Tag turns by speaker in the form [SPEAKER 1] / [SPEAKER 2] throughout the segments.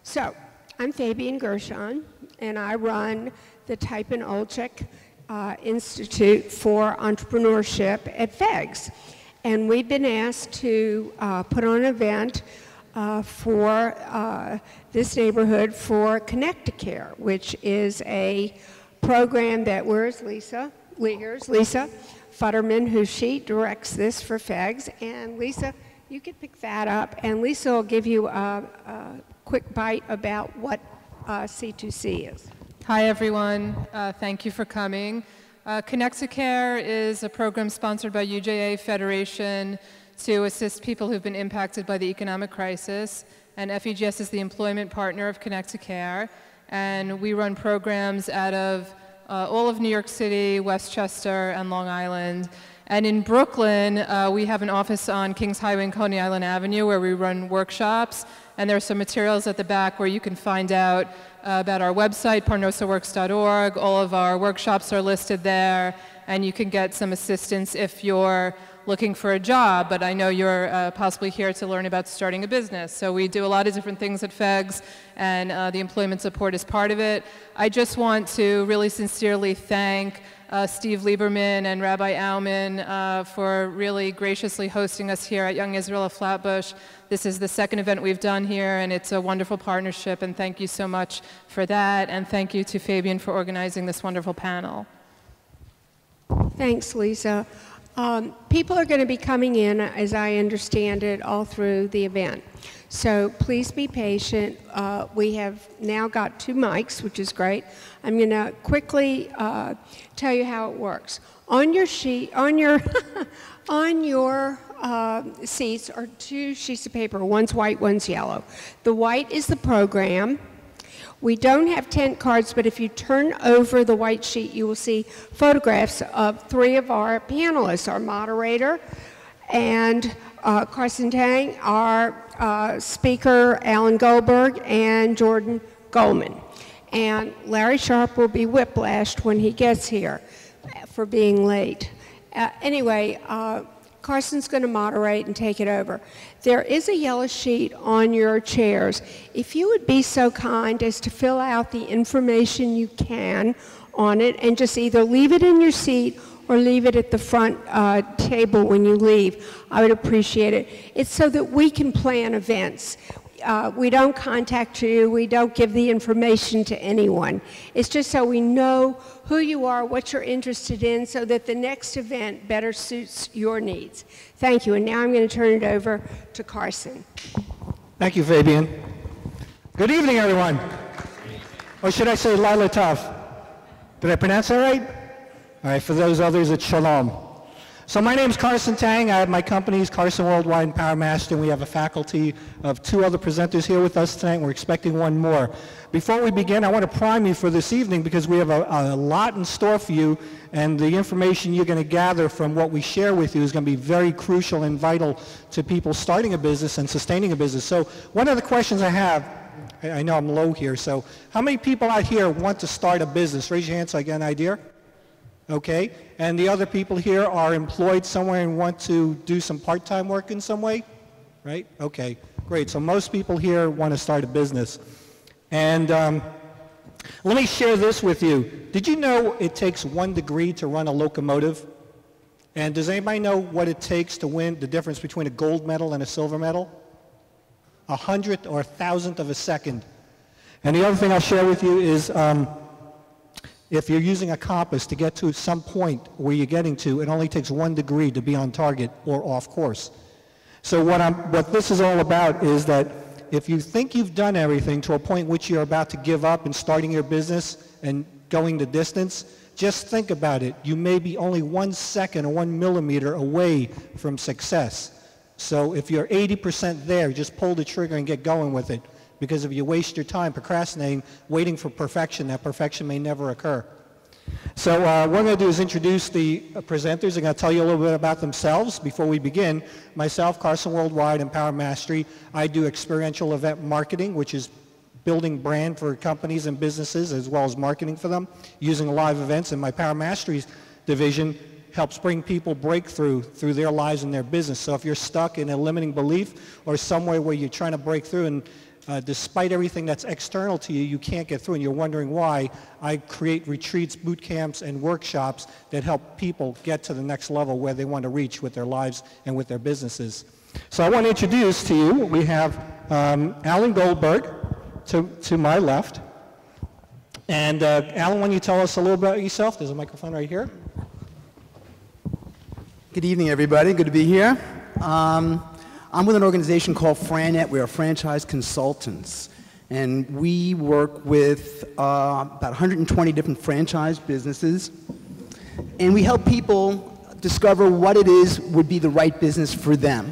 [SPEAKER 1] So, I'm Fabian Gershon, and I run the Thypin Oltchick Institute for Entrepreneurship at FEGS. And we've been asked to put on an event for this neighborhood for Connect to Care, which is a program that, where's Lisa? Here's Lisa Futterman, who she directs this for FEGS. And Lisa, you can pick that up, and Lisa will give you a quick bite about what C2C is.
[SPEAKER 2] Hi, everyone. Thank you for coming. Connect to Care is a program sponsored by UJA Federation to assist people who've been impacted by the economic crisis. And FEGS is the employment partner of Connect to Care. And we run programs out of all of New York City, Westchester, and Long Island. And in Brooklyn, we have an office on Kings Highway and Coney Island Avenue where we run workshops. And there are some materials at the back where you can find out about our website, parnosaworks.org. All of our workshops are listed there, and you can get some assistance if you're looking for a job, but I know you're possibly here to learn about starting a business. So we do a lot of different things at FEGS, and the employment support is part of it. I just want to really sincerely thank Steve Lieberman and Rabbi Aumann for really graciously hosting us here at Young Israel of Flatbush. This is the second event we've done here, and it's a wonderful partnership, and thank you so much for that, and thank you to Fabian for organizing this wonderful panel.
[SPEAKER 1] Thanks, Lisa. People are going to be coming in, as I understand it, all through the event. So please be patient. We have now got 2 mics, which is great. I'm going to quickly tell you how it works. On your sheet, on your seats are 2 sheets of paper. One's white, one's yellow. The white is the program. We don't have tent cards, but if you turn over the white sheet, you will see photographs of 3 of our panelists, our moderator, and Carson Tang, our speaker, Alan Goldberg, and Jordan Goldman. And Larry Sharp will be whiplashed when he gets here for being late. Anyway, Carson's going to moderate and take it over. There is a yellow sheet on your chairs. If you would be so kind as to fill out the information you can on it and just either leave it in your seat or leave it at the front table when you leave, I would appreciate it. It's so that we can plan events. We don't contact you, we don't give the information to anyone. It's just so we know who you are, what you're interested in, so that the next event better suits your needs. Thank you, and now I'm going to turn it over to Carson.
[SPEAKER 3] Thank you, Fabian. Good evening, everyone. Or should I say Laila Tov? Did I pronounce that right? All right, for those others, it's Shalom. So my name is Carson Tang. I have my companies, Carsonworldwide and PowerMaster, and we have a faculty of 2 other presenters here with us tonight. We're expecting 1 more. Before we begin, I want to prime you for this evening because we have a lot in store for you, and the information you're going to gather from what we share with you is going to be very crucial and vital to people starting a business and sustaining a business. So one of the questions I have, I know I'm low here, so how many people out here want to start a business? Raise your hand so I get an idea. Okay, and the other people here are employed somewhere and want to do some part-time work in some way, right? Okay, great. So most people here want to start a business. And let me share this with you. Did you know it takes 1 degree to run a locomotive? And does anybody know what it takes to win the difference between a gold medal and a silver medal? 100th or 1,000th of a second. And the other thing I'll share with you is if you're using a compass to get to some point where you're getting to, it only takes 1 degree to be on target or off course. So what this is all about is that if you think you've done everything to a point which you're about to give up in starting your business and going the distance, just think about it. You may be only 1 second or 1 millimeter away from success. So if you're 80% there, just pull the trigger and get going with it. Because if you waste your time procrastinating, waiting for perfection, that perfection may never occur. So what we're going to do is introduce the presenters. I'm going to tell you a little bit about themselves before we begin. Myself, Carson Worldwide and Power Mastery. I do experiential event marketing, which is building brand for companies and businesses as well as marketing for them using live events. And my Power Mastery division helps bring people breakthrough through their lives and their business. So if you're stuck in a limiting belief or somewhere where you're trying to break through and despite everything that's external to you, you can't get through and you're wondering why, I create retreats, boot camps, and workshops that help people get to the next level where they want to reach with their lives and with their businesses. So I want to introduce to you, we have Alan Goldberg to my left. And Alan, why don't you tell us a little about yourself? There's a microphone right here.
[SPEAKER 4] Good evening, everybody. Good to be here. I'm with an organization called FranNet. We are franchise consultants. And we work with about 120 different franchise businesses. And we help people discover what it is would be the right business for them.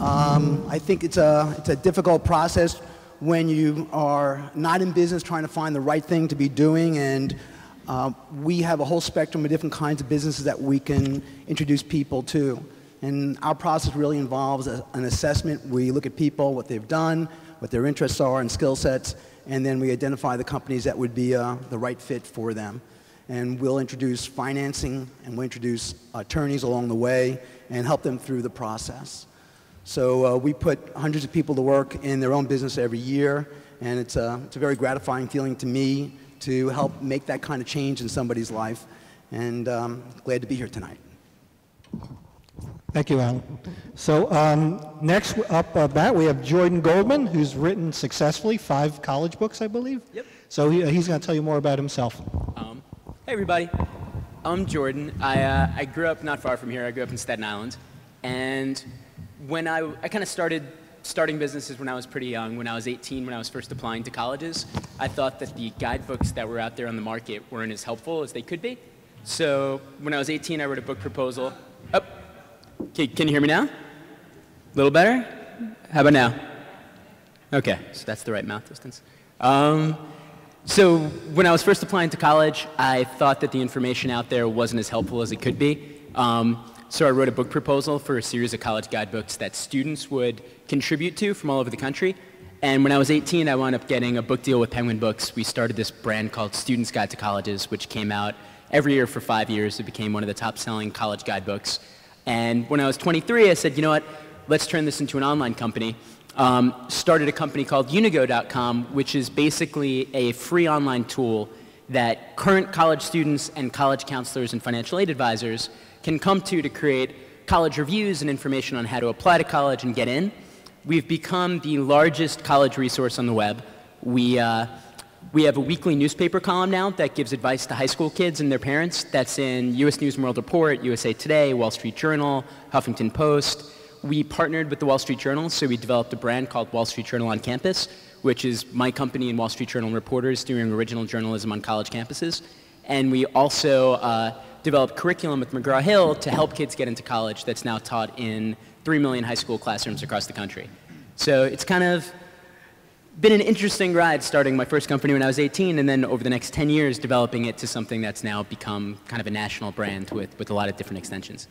[SPEAKER 4] I think it's a difficult process when you are not in business trying to find the right thing to be doing, and we have a whole spectrum of different kinds of businesses that we can introduce people to. And our process really involves an assessment. We look at people, what they've done, what their interests are and skill sets, and then we identify the companies that would be the right fit for them. And we'll introduce financing, and we'll introduce attorneys along the way and help them through the process. So we put hundreds of people to work in their own business every year, and it's a very gratifying feeling to me to help make that kind of change in somebody's life, and glad to be here tonight.
[SPEAKER 3] Thank you, Alan. So next up we have Jordan Goldman, who's written successfully 5 college books, I believe.
[SPEAKER 5] Yep.
[SPEAKER 3] So he's going to tell you more about himself.
[SPEAKER 5] Hey, everybody. I'm Jordan. I grew up not far from here. I grew up in Staten Island, and when I kind of starting businesses when I was pretty young. When I was 18, when I was first applying to colleges, I thought that the guidebooks that were out there on the market weren't as helpful as they could be. So when I was 18, I wrote a book proposal. Oh, can you hear me now? A little better? How about now? Okay, so that's the right mouth distance. So when I was first applying to college, I thought that the information out there wasn't as helpful as it could be. So I wrote a book proposal for a series of college guidebooks that students would contribute to from all over the country. And when I was 18, I wound up getting a book deal with Penguin Books. We started this brand called Student's Guide to Colleges, which came out every year for 5 years. It became one of the top-selling college guidebooks. And when I was 23, I said, you know what, let's turn this into an online company. Started a company called Unigo.com, which is basically a free online tool that current college students and college counselors and financial aid advisors can come to create college reviews and information on how to apply to college and get in. We've become the largest college resource on the web. We have a weekly newspaper column now that gives advice to high school kids and their parents. That's in U.S. News and World Report, USA Today, Wall Street Journal, Huffington Post. We partnered with the Wall Street Journal, so we developed a brand called Wall Street Journal on Campus, which is my company and Wall Street Journal reporters doing original journalism on college campuses. And we also developed curriculum with McGraw-Hill to help kids get into college that's now taught in 3 million high school classrooms across the country. So it's kind of been an interesting ride starting my first company when I was 18, and then over the next 10 years developing it to something that's now become kind of a national brand with a lot of different extensions.